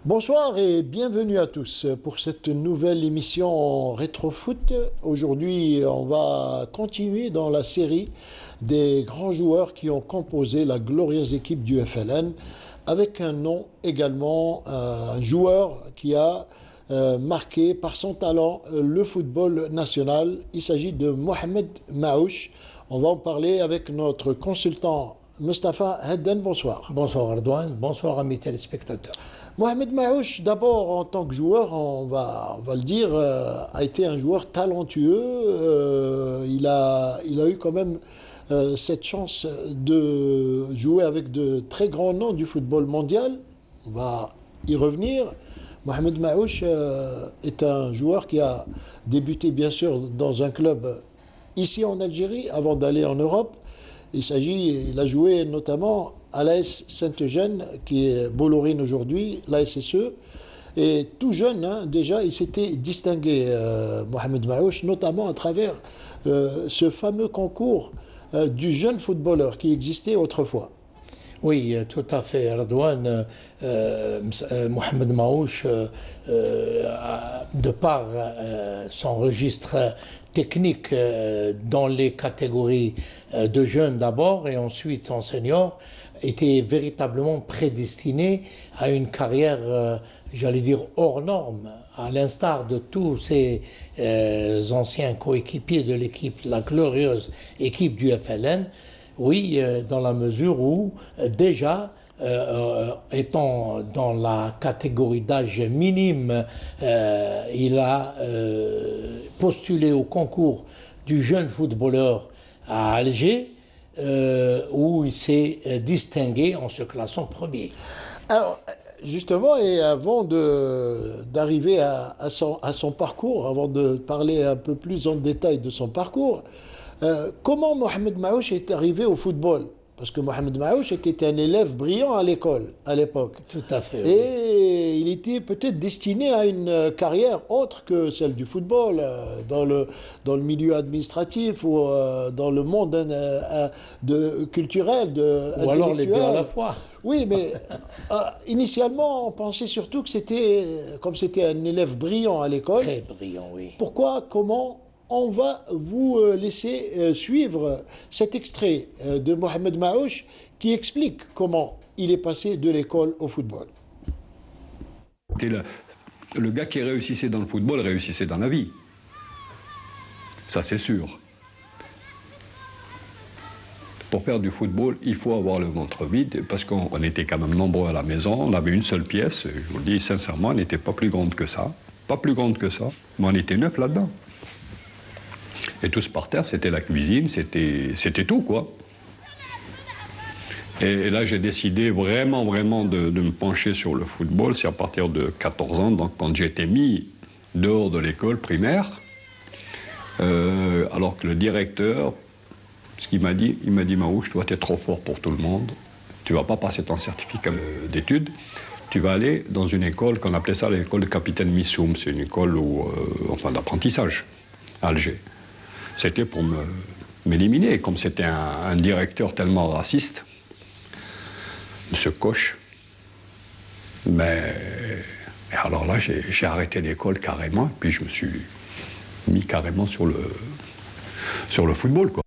Bonsoir et bienvenue à tous pour cette nouvelle émission Rétrofoot. Aujourd'hui, on va continuer dans la série des grands joueurs qui ont composé la glorieuse équipe du FLN avec un nom également, un joueur qui a marqué par son talent le football national. Il s'agit de Mohamed Maouche. On va en parler avec notre consultant Mustapha Hedden. Bonsoir. Bonsoir Ardouane, bonsoir amis téléspectateurs. Mohamed Maouche, d'abord en tant que joueur, on va le dire, a été un joueur talentueux. Il a eu quand même cette chance de jouer avec de très grands noms du football mondial. On va y revenir. Mohamed Maouche est un joueur qui a débuté bien sûr dans un club ici en Algérie avant d'aller en Europe. Il a joué notamment à l'AS Saint-Eugène, qui est Bollorine aujourd'hui, l'ASSE. Et tout jeune, déjà, il s'était distingué, Mohamed Maouche, notamment à travers ce fameux concours du jeune footballeur qui existait autrefois. Oui, tout à fait, Ardouane. Mohamed Maouche, de par son registre technique dans les catégories de jeunes d'abord et ensuite en senior, était véritablement prédestiné à une carrière, j'allais dire, hors norme, à l'instar de tous ces anciens coéquipiers de l'équipe, la glorieuse équipe du FLN. Oui, dans la mesure où, déjà, étant dans la catégorie d'âge minime, il a postulé au concours du jeune footballeur à Alger, où il s'est distingué en se classant premier. Alors, justement, et avant d'arriver à son parcours, avant de parler un peu plus en détail de son parcours, comment Mohamed Maouche est arrivé au football? Parce que Mohamed Maouche était un élève brillant à l'école, à l'époque. Tout à fait. Et oui, il était peut-être destiné à une carrière autre que celle du football, dans le milieu administratif ou dans le monde culturel, ou alors les deux à la fois. Oui, mais initialement, on pensait surtout que comme c'était un élève brillant à l'école. Très brillant, oui. Comment on va vous laisser suivre cet extrait de Mohamed Maouche qui explique comment il est passé de l'école au football. Le gars qui réussissait dans le football réussissait dans la vie. Ça, c'est sûr. Pour faire du football, il faut avoir le ventre vide, parce qu'on était quand même nombreux à la maison, on avait une seule pièce, je vous le dis sincèrement, elle n'était pas plus grande que ça. Pas plus grande que ça, mais on était 9 là-dedans. Et tous par terre, c'était la cuisine, c'était tout, quoi. Et là, j'ai décidé vraiment de me pencher sur le football. C'est à partir de 14 ans, donc quand j'ai été mis dehors de l'école primaire, alors que le directeur, ce qu'il m'a dit, Maouche, toi, tu es trop fort pour tout le monde. Tu ne vas pas passer ton certificat d'études. Tu vas aller dans une école qu'on appelait ça l'école de capitaine Missoum. C'est une école d'apprentissage à Alger. C'était pour m'éliminer, comme c'était un directeur tellement raciste, M. Koch. Mais alors là, j'ai arrêté l'école carrément, puis je me suis mis carrément sur le football, quoi.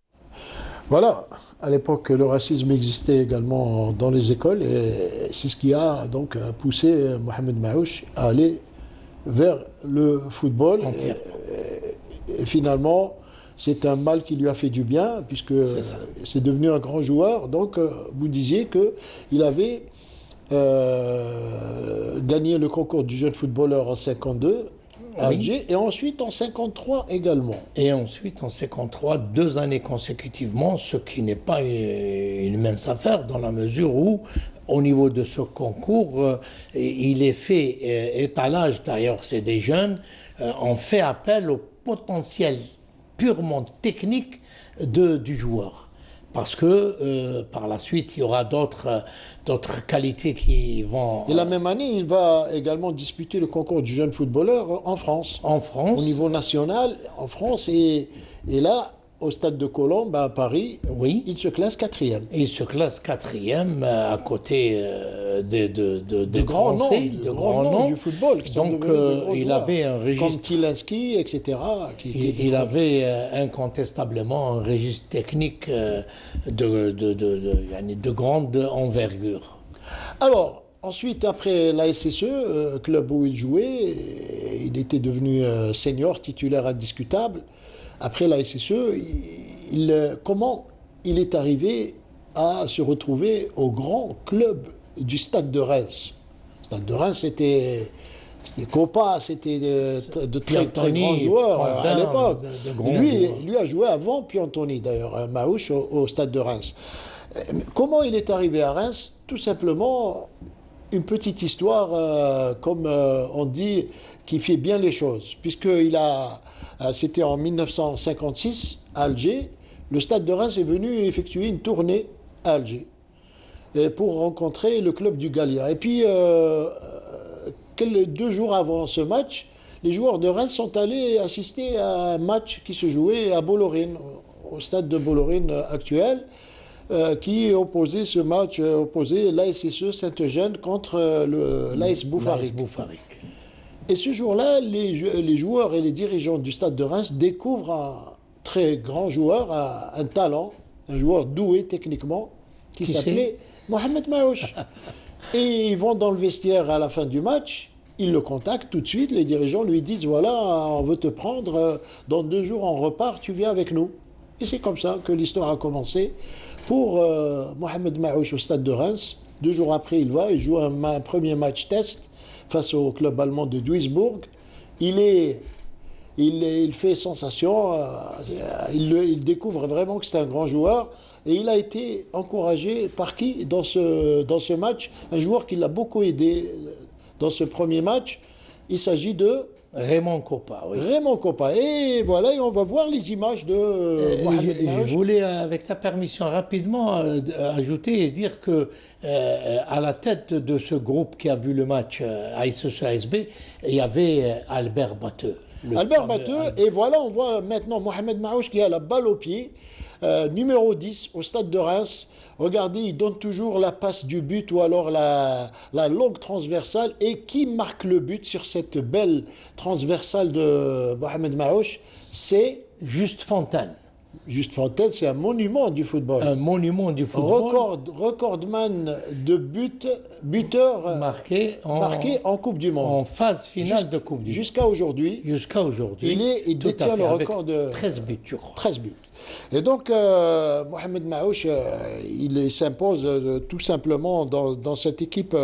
Voilà, à l'époque, le racisme existait également dans les écoles, et c'est ce qui a donc poussé Mohamed Maouche à aller vers le football. Et finalement, c'est un mal qui lui a fait du bien, puisque c'est devenu un grand joueur. Donc, vous disiez qu'il avait gagné le concours du jeune footballeur en 52 à Alger, et ensuite en 53 également. Et ensuite en 53, 2 années consécutivement, ce qui n'est pas une mince affaire, dans la mesure où, au niveau de ce concours, il est fait étalage, d'ailleurs c'est des jeunes, on fait appel au potentiel purement technique du joueur. Parce que par la suite, il y aura d'autres qualités qui vont... Et la même année, il va également disputer le concours du jeune footballeur en France. En France. Au niveau national, en France. Et là, au stade de Colombes à Paris, Oui. il se classe quatrième. Il se classe quatrième à côté de grands noms, Français, de grands noms du football. Qui sont Donc devenus de gros il joueurs, avait un comme registre. Tilinski, etc. Il avait incontestablement un registre technique de grande envergure. Alors, ensuite, après la SSE, club où il jouait, il était devenu senior, titulaire indiscutable. Après la SSE, comment il est arrivé à se retrouver au grand club du Stade de Reims? Le Stade de Reims, c'était Copa, c'était de très grands joueurs à l'époque. Lui a joué avant Piantoni, d'ailleurs, Maouche, au Stade de Reims. Comment il est arrivé à Reims? Tout simplement, une petite histoire, comme on dit, qui fait bien les choses. C'était en 1956, à Alger, le Stade de Reims est venu effectuer une tournée à Alger pour rencontrer le club du Gallia. Et puis, 2 jours avant ce match, les joueurs de Reims sont allés assister à un match qui se jouait à Bollorine, au stade de Bollorine actuel, qui opposait ce match, opposait l'ASSE Saint-Eugène contre l'AS Bouffarik. Et ce jour-là, les joueurs et les dirigeants du Stade de Reims découvrent un très grand joueur, un talent, un joueur doué techniquement, qui s'appelait Mohamed Maouche. Et ils vont dans le vestiaire à la fin du match, ils le contactent tout de suite, les dirigeants lui disent, voilà, on veut te prendre, dans 2 jours on repart, tu viens avec nous. Et c'est comme ça que l'histoire a commencé pour Mohamed Maouche au Stade de Reims. 2 jours après, il joue un premier match test face au club allemand de Duisbourg. Il fait sensation, il découvre vraiment que c'est un grand joueur. Et il a été encouragé par qui dans ce match? Un joueur qui l'a beaucoup aidé dans ce premier match. Il s'agit de Raymond Kopa, oui. Raymond Kopa. Et voilà, et on va voir les images de Mohamed Maouche. Je voulais, avec ta permission, rapidement ajouter et dire que à la tête de ce groupe qui a vu le match ASSE-ASB, il y avait Albert Batteux. Albert Batteux, et voilà, on voit maintenant Mohamed Maouche qui a la balle au pied, numéro 10 au Stade de Reims. Regardez, il donne toujours la passe du but ou alors la longue transversale. Et qui marque le but sur cette belle transversale de Mohamed Maouche? C'est Juste Fontaine. Juste Fontaine, c'est un monument du football. Un monument du football. Recordman de buteur marqué en Coupe du Monde. En phase finale de Coupe du Monde. Jusqu'à aujourd'hui. Il détient le record de 13 buts, je crois. 13 buts. Et donc, Mohamed Maouche, il s'impose tout simplement dans cette équipe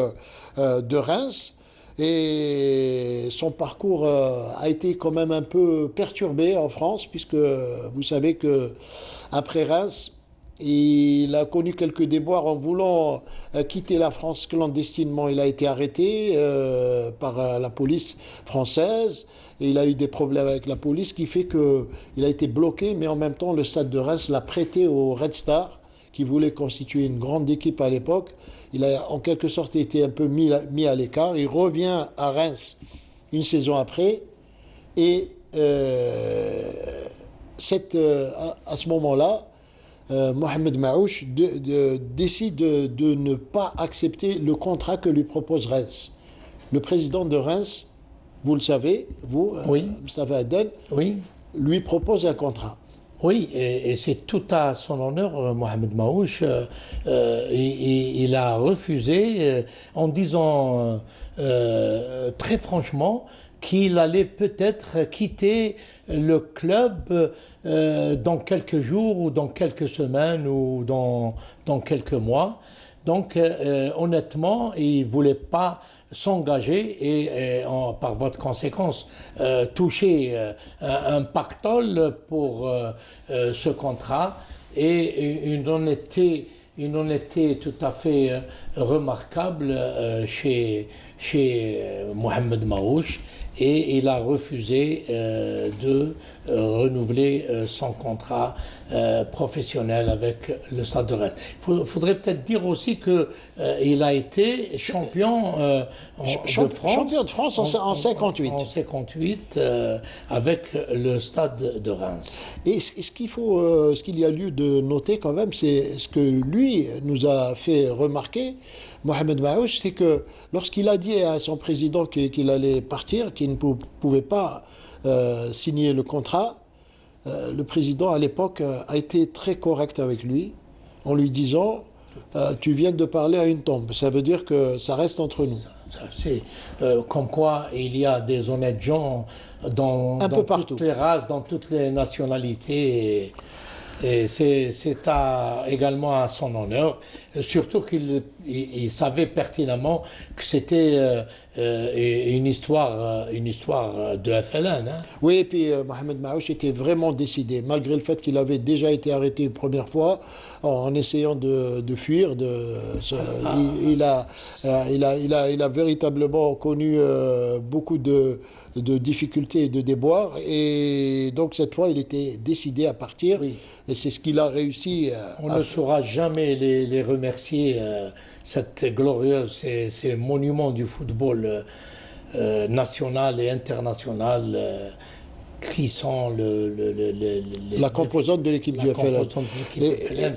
de Reims. Et son parcours a été quand même un peu perturbé en France, puisque vous savez qu'après Reims, il a connu quelques déboires en voulant quitter la France clandestinement. Il a été arrêté par la police française et il a eu des problèmes avec la police, qui fait qu'il a été bloqué, mais en même temps, le Stade de Reims l'a prêté au Red Star, qui voulait constituer une grande équipe à l'époque. Il a en quelque sorte été un peu mis à l'écart. Il revient à Reims une saison après et à ce moment-là, Mohamed Maouche décide de ne pas accepter le contrat que lui propose Reims. Le président de Reims, vous le savez, Moustapha Aden, lui propose un contrat. Oui, et c'est tout à son honneur, Mohamed Maouche. Il a refusé en disant très franchement qu'il allait peut-être quitter le club dans quelques jours ou dans quelques semaines ou dans quelques mois. Donc, honnêtement, il ne voulait pas s'engager et par votre conséquence, toucher un pactole pour ce contrat, et une honnêteté une honnêteté tout à fait remarquable chez Mohamed Maouche, et il a refusé de renouveler son contrat professionnel avec le Stade de Reims. Il faudrait peut-être dire aussi qu'il a été champion de France. Champion de France en 58. En 58 avec le Stade de Reims. Et ce qu'il y a lieu de noter quand même, c'est ce que lui nous a fait remarquer, Mohamed Maouche, c'est que lorsqu'il a dit à son président qu'il allait partir, qu'il ne pouvait pas signer le contrat, le président à l'époque a été très correct avec lui, en lui disant tu viens de parler à une tombe, ça veut dire que ça reste entre nous. C'est comme quoi il y a des honnêtes gens dans toutes les races, dans toutes les nationalités. Et c'est également à son honneur, surtout qu'il savait pertinemment que c'était une histoire de FLN. Hein. Oui, et puis Mohamed Maouche était vraiment décidé, malgré le fait qu'il avait déjà été arrêté une première fois en essayant de fuir. Il a véritablement connu beaucoup de difficultés et de déboires, et donc cette fois il était décidé à partir. Oui. Et c'est ce qu'il a réussi On ne saura jamais les remercier, cette glorieuse, ces monuments du football national et international qui sont la composante de l'équipe du FLN.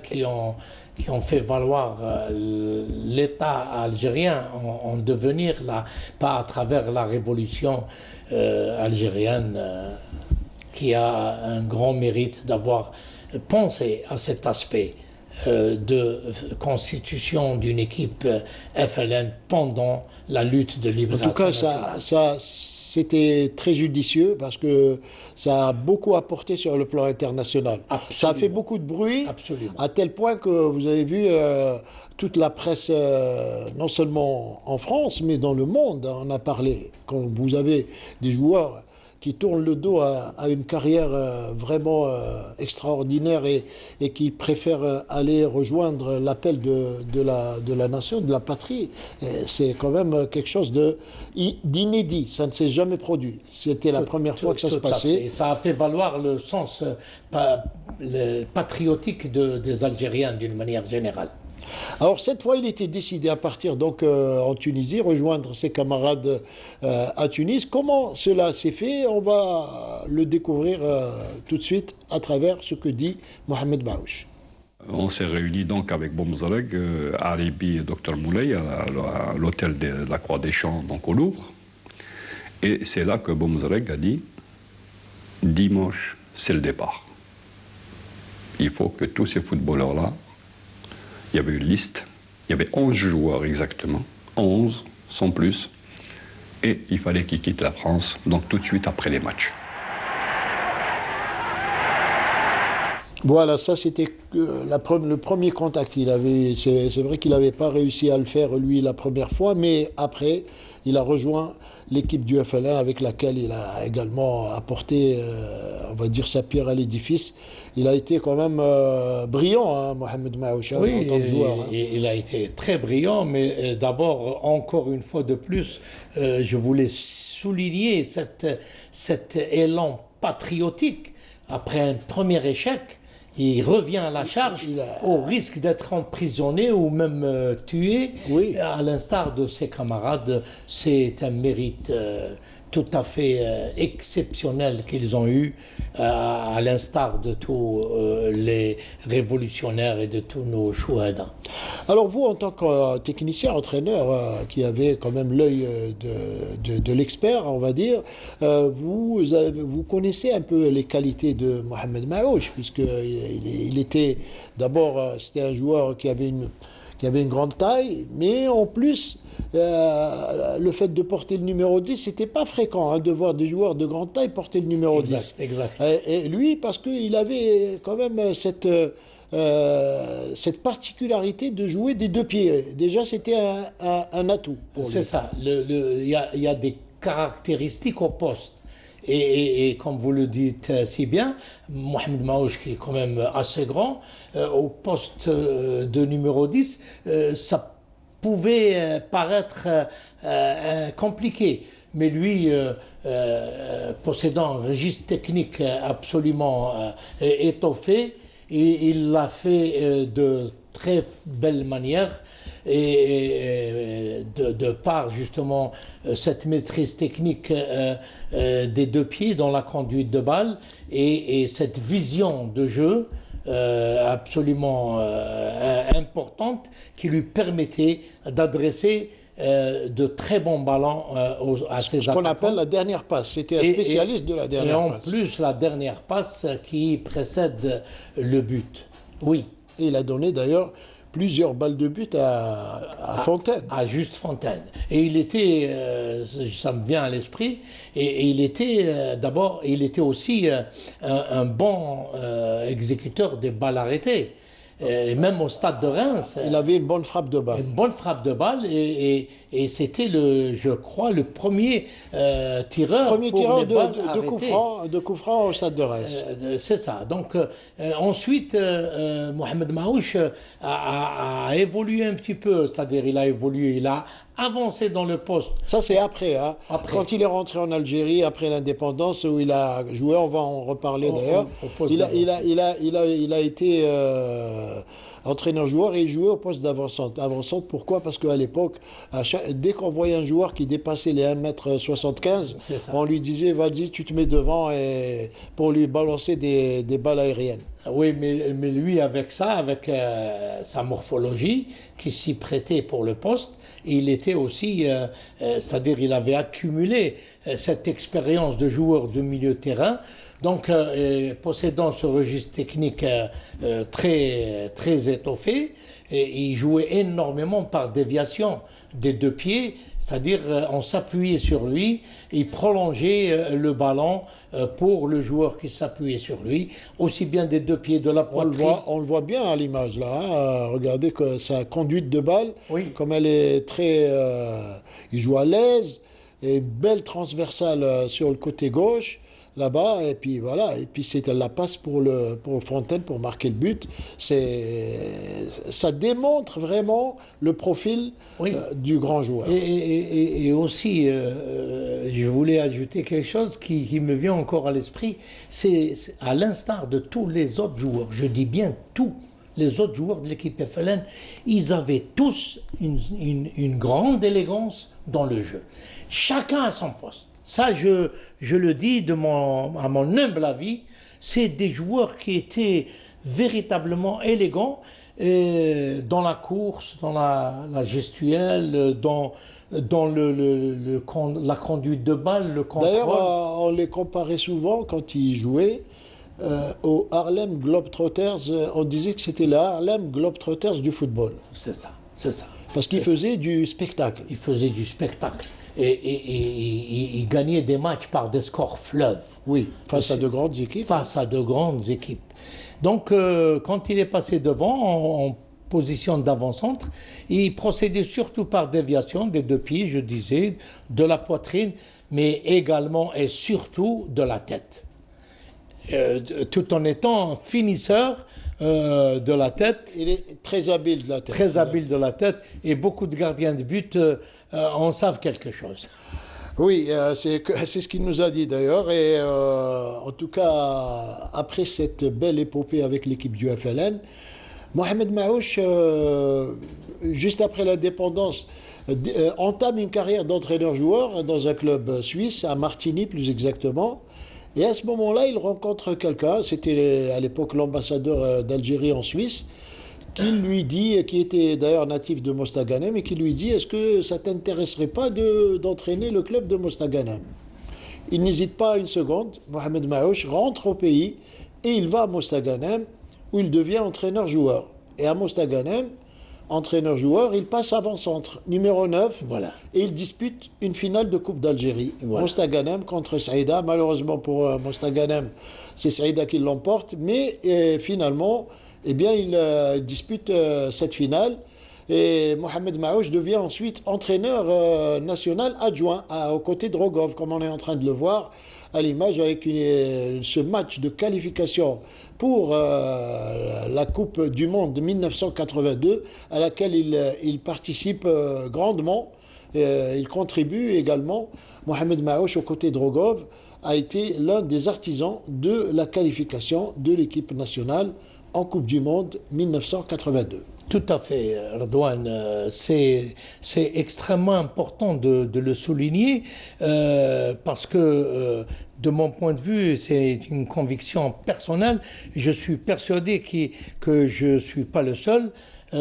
Qui ont fait valoir l'État algérien en devenir, pas à travers la révolution algérienne, qui a un grand mérite d'avoir pensé à cet aspect de constitution d'une équipe FLN pendant la lutte de libération. En tout cas, c'était très judicieux parce que ça a beaucoup apporté sur le plan international. Absolument. Ça a fait beaucoup de bruit. Absolument. À tel point que vous avez vu toute la presse, non seulement en France, mais dans le monde, en a parlé. Quand vous avez des joueurs qui tournent le dos à une carrière vraiment extraordinaire et qui préfèrent aller rejoindre l'appel de la nation, de la patrie, c'est quand même quelque chose d'inédit. Ça ne s'est jamais produit. C'était la première fois que ça se passait. Et ça a fait valoir le sens patriotique des Algériens d'une manière générale. Alors cette fois, il était décidé à partir donc en Tunisie, rejoindre ses camarades à Tunis. Comment cela s'est fait? On va le découvrir tout de suite à travers ce que dit Mohamed Maouche. On s'est réunis donc avec Boumzareg, Aribi et Dr Moulay à l'hôtel de la Croix des Champs, donc au Louvre. Et c'est là que Boumzareg a dit « Dimanche, c'est le départ. Il faut que tous ces footballeurs-là, il y avait une liste, il y avait 11 joueurs exactement, 11 sans plus, et il fallait qu'ils quittent la France, donc tout de suite après les matchs. » Voilà, ça c'était le premier contact qu'il avait. C'est vrai qu'il n'avait pas réussi à le faire lui la première fois, mais après, il a rejoint l'équipe du FLN avec laquelle il a également apporté, on va dire, sa pierre à l'édifice. Il a été quand même brillant, hein, Mohamed Maouche, oui, en tant que joueur. Hein. Il a été très brillant, mais d'abord, encore une fois de plus, je voulais souligner cet élan patriotique. Après un premier échec, il revient à la charge au risque d'être emprisonné ou même tué. Oui. À l'instar de ses camarades, c'est un mérite tout à fait exceptionnel qu'ils ont eu, à l'instar de tous les révolutionnaires et de tous nos chouhadas. Alors vous, en tant que technicien, entraîneur, qui avait quand même l'œil de l'expert, on va dire, vous connaissez un peu les qualités de Mohamed Maouche, puisqu'il était d'abord, c'était un joueur qui avait une grande taille, mais en plus, le fait de porter le numéro 10, c'était pas fréquent de voir des joueurs de grande taille porter le numéro 10. Exact. Et lui, parce qu'il avait quand même cette particularité de jouer des deux pieds. Déjà, c'était un atout. C'est ça. Il y a des caractéristiques au poste. Et comme vous le dites si bien, Mohamed Maouche, qui est quand même assez grand, au poste de numéro 10, ça pouvait paraître compliqué. Mais lui, possédant un registre technique absolument étoffé, il l'a fait de très belle manière et de par justement cette maîtrise technique des deux pieds dans la conduite de balle et cette vision de jeu absolument importante qui lui permettait d'adresser de très bons ballons à ses attaquants. Ce qu'on appelle la dernière passe. C'était un spécialiste de la dernière passe. Et en plus, la dernière passe qui précède le but. Oui. Et il a donné d'ailleurs plusieurs balles de but à Fontaine. À Juste Fontaine. Et il était, ça me vient à l'esprit, et il était d'abord, il était aussi un bon exécuteur des balles arrêtées. Et même au stade de Reims. Il avait une bonne frappe de balle. Une bonne frappe de balle et c'était, je crois, le premier tireur. Premier tireur de coup franc au stade de Reims. C'est ça. Donc ensuite, Mohamed Maouche a évolué un petit peu, c'est-à-dire il a évolué, il a avancé dans le poste. Ça c'est après, hein. Quand il est rentré en Algérie, après l'indépendance, où il a joué, on va en reparler d'ailleurs. Il a été entraîneur-joueur et il jouait au poste d'avant-centre. Avant-centre, pourquoi? Parce qu'à l'époque, dès qu'on voyait un joueur qui dépassait les 1m75, on lui disait vas-y, tu te mets devant et pour lui balancer des balles aériennes. Oui, mais lui, avec ça, avec sa morphologie, qui s'y prêtait pour le poste, il était aussi, c'est-à-dire il avait accumulé cette expérience de joueur de milieu de terrain. Donc, possédant ce registre technique très, très étoffé, il jouait énormément par déviation des deux pieds, c'est-à-dire on s'appuyait sur lui, il prolongeait le ballon pour le joueur qui s'appuyait sur lui, aussi bien des deux pieds de la poitrine. On le voit bien à l'image là, hein. Regardez que sa conduite de balle, comme elle est très... il joue à l'aise, et une belle transversale sur le côté gauche, là-bas, et puis voilà, et puis c'était la passe pour Fontaine pour marquer le but. Ça démontre vraiment le profil du grand joueur. Et aussi, je voulais ajouter quelque chose qui me vient encore à l'esprit, c'est à l'instar de tous les autres joueurs, je dis bien tous les autres joueurs de l'équipe FLN, ils avaient tous une grande élégance dans le jeu. Chacun à son poste. Ça, je le dis à mon humble avis, c'est des joueurs qui étaient véritablement élégants dans la course, dans la gestuelle, dans la conduite de balle, le contrôle. D'ailleurs, on les comparait souvent quand ils jouaient aux Harlem Globetrotters. On disait que c'était les Harlem Globetrotters du football. C'est ça, c'est ça. Parce qu'ils faisaient du spectacle. Ils faisaient du spectacle. Et il gagnait des matchs par des scores fleuves. Oui, face à de grandes équipes. Face à de grandes équipes. Donc, quand il est passé devant, en position d'avant-centre, il procédait surtout par déviation des deux pieds, je disais, de la poitrine, mais également et surtout de la tête. Tout en étant finisseur de la tête. Il est très habile de la tête. Très habile de la tête, et beaucoup de gardiens de but en savent quelque chose. Oui, c'est ce qu'il nous a dit d'ailleurs. Et en tout cas, après cette belle épopée avec l'équipe du FLN, Mohamed Maouche, juste après l'indépendance, entame une carrière d'entraîneur-joueur dans un club suisse, à Martigny plus exactement. Et à ce moment-là, il rencontre quelqu'un, c'était à l'époque l'ambassadeur d'Algérie en Suisse, qui lui dit, qui était d'ailleurs natif de Mostaganem, et qui lui dit: est-ce que ça t'intéresserait pas d'entraîner le club de Mostaganem? Il n'hésite pas une seconde, Mohamed Maouche rentre au pays, et il va à Mostaganem, où il devient entraîneur-joueur. Et à Mostaganem, entraîneur-joueur, il passe avant-centre, numéro 9, voilà. Et il dispute une finale de Coupe d'Algérie. Voilà. Mostaganem contre Saïda. Malheureusement pour Mostaganem, c'est Saïda qui l'emporte, mais finalement, eh bien, il dispute cette finale. Et Mohamed Maouch devient ensuite entraîneur national adjoint aux côtés de Rogov, comme on est en train de le voir à l'image avec ce match de qualification pour la Coupe du Monde de 1982 à laquelle il participe grandement. Il contribue également. Mohamed Maouch, aux côtés de Rogov, a été l'un des artisans de la qualification de l'équipe nationale en Coupe du Monde 1982. Tout à fait, Redouane. C'est extrêmement important de le souligner parce que, de mon point de vue, c'est une conviction personnelle. Je suis persuadé que je ne suis pas le seul.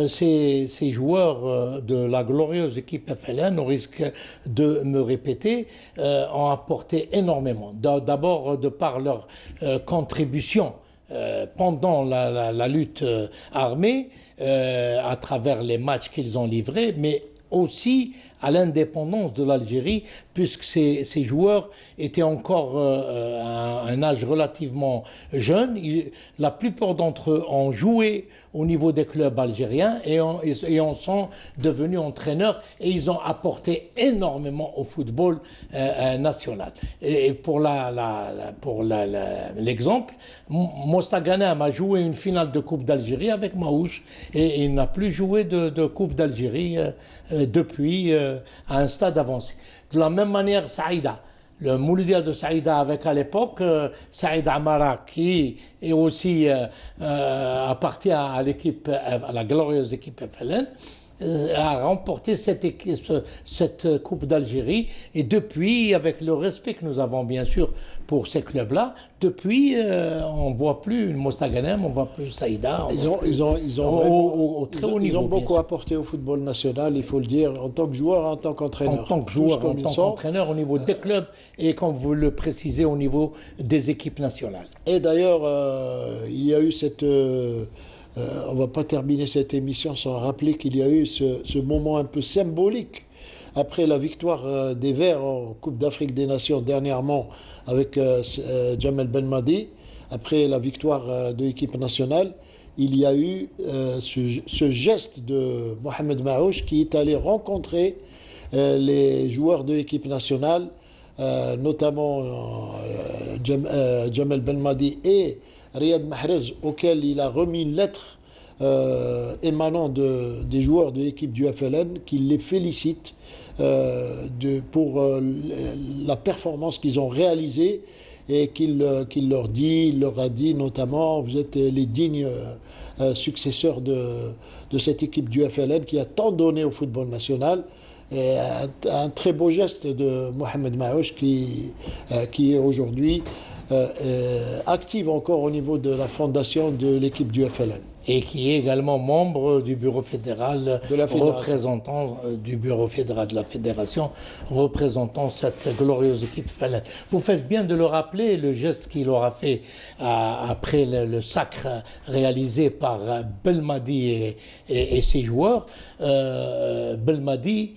Ces joueurs de la glorieuse équipe FLN, au risque de me répéter, ont apporté énormément. D'abord, de par leur contribution pendant la lutte armée, à travers les matchs qu'ils ont livrés, mais aussi à l'indépendance de l'Algérie, puisque ces joueurs étaient encore à un âge relativement jeune. La plupart d'entre eux ont joué au niveau des clubs algériens et en sont devenus entraîneurs, et ils ont apporté énormément au football national. Et pour l'exemple, Mousta Ghanem a joué une finale de Coupe d'Algérie avec Maouch, et il n'a plus joué de Coupe d'Algérie depuis à un stade avancé. De la même manière, Saïda, le Mouloudia de Saïda avec à l'époque Saïd Amara, qui est aussi appartient à l'équipe, à la glorieuse équipe FLN, a remporté cette Coupe d'Algérie, et depuis, avec le respect que nous avons bien sûr pour ces clubs-là, depuis on ne voit plus Mousta Ghanem, on ne voit plus Saïda. Ils ont beaucoup apporté au football national, il faut le dire, en tant que joueur, en tant qu'entraîneur. En tant que joueur, en tant qu'entraîneur au niveau des clubs, et comme vous le précisez, au niveau des équipes nationales. Et d'ailleurs, il y a eu cette... on ne va pas terminer cette émission sans rappeler qu'il y a eu ce moment un peu symbolique après la victoire des Verts en Coupe d'Afrique des Nations dernièrement avec Jamel Belmadi. Après la victoire de l'équipe nationale, il y a eu ce geste de Mohamed Maouch qui est allé rencontrer les joueurs de l'équipe nationale, notamment Jamel Belmadi et Riyad Mahrez, auquel il a remis une lettre émanant des joueurs de l'équipe du FLN, qui les félicite pour la performance qu'ils ont réalisée, et qu'il leur a dit notamment: vous êtes les dignes successeurs de cette équipe du FLN qui a tant donné au football national. Et un très beau geste de Mohamed Maouch qui est aujourd'hui active encore au niveau de la fondation de l'équipe du FLN. Et qui est également membre du bureau fédéral, représentant du bureau fédéral de la fédération, représentant cette glorieuse équipe FLN. Vous faites bien de le rappeler, le geste qu'il aura fait après le sacre réalisé par Belmadi et ses joueurs. Belmadi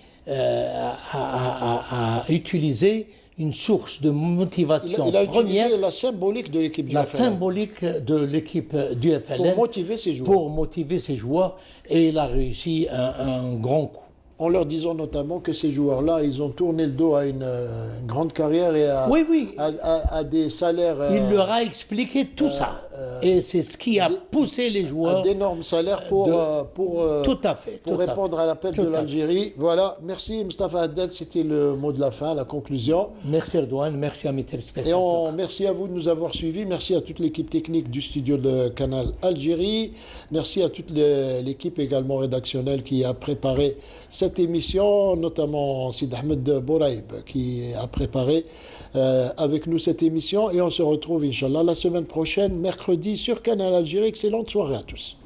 a utilisé une source de motivation première. Il a utilisé la symbolique de l'équipe du FLN. La symbolique de l'équipe du FLN. Pour motiver ses joueurs. Pour motiver ses joueurs, et il a réussi un grand coup. En leur disant notamment que ces joueurs-là, ils ont tourné le dos à une grande carrière et à des salaires... il leur a expliqué tout ça. Et c'est ce qui a poussé les joueurs... À d'énormes salaires pour répondre à l'appel de l'Algérie. Voilà, merci Moustapha Haddad, c'était le mot de la fin, la conclusion. Merci Redouane, merci à mes téléspectateurs. Et merci à vous de nous avoir suivis, merci à toute l'équipe technique du studio de Canal Algérie, merci à toute l'équipe également rédactionnelle qui a préparé cette émission, notamment Sid Ahmed Bouraïb qui a préparé avec nous cette émission, et on se retrouve Inch'Allah la semaine prochaine, mercredi sur Canal Algérie. Excellente soirée à tous.